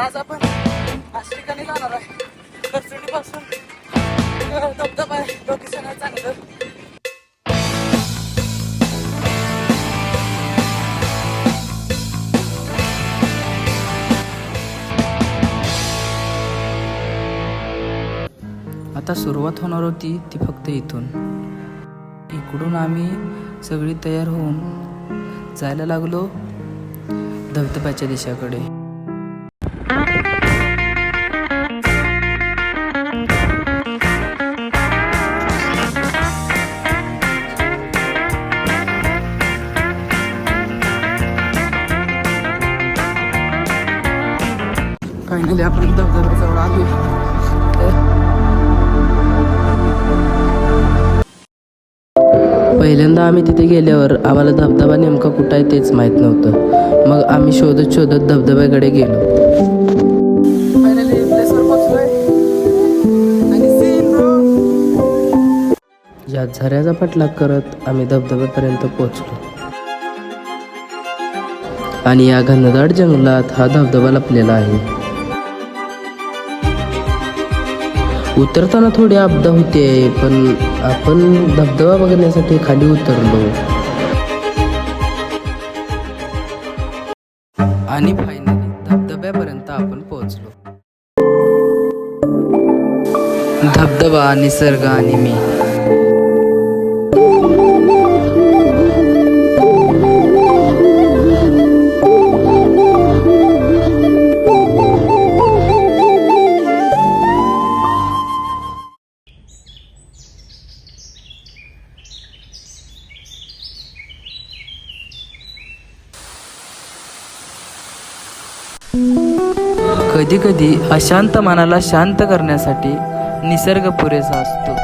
आज आपण अशा ठिकाणी जाणार आहे. करसुंडीपासून धबधबा आहे, लोकेशन आहे चांगलं. आता सुरुवात होणार होती ती फक्त इथून. इकडून आम्ही सगळी तयार होऊन जायला लागलो धबधब्याच्या दिशेकडे. फायनली आपण धबधब्याजवळ आलो. पहिल्यांदा आम्ही तिथे गेल्यावर आम्हाला धबधबा नेमका कुठं आहे तेच माहीत नव्हतं. मग आम्ही शोधत शोधत धबधब्याकडे गेलो. या झऱ्याचा पाठलाग करत आम्ही धबधब्यापर्यंत पोहोचलो. आणि या घनदाट जंगलात हा धबधबा लपलेला आहे. उतरताना थोडी आपदा होते, पण आपण धबधबा बघण्यासाठी खाली उतरलो. आणि फायनली धबधब्यापर्यंत आपण पोहोचलो. धबधबा, निसर्ग आणि मी. कधी कधी अशांत मनाला शांत करण्यासाठी निसर्ग पुरेसा असतो.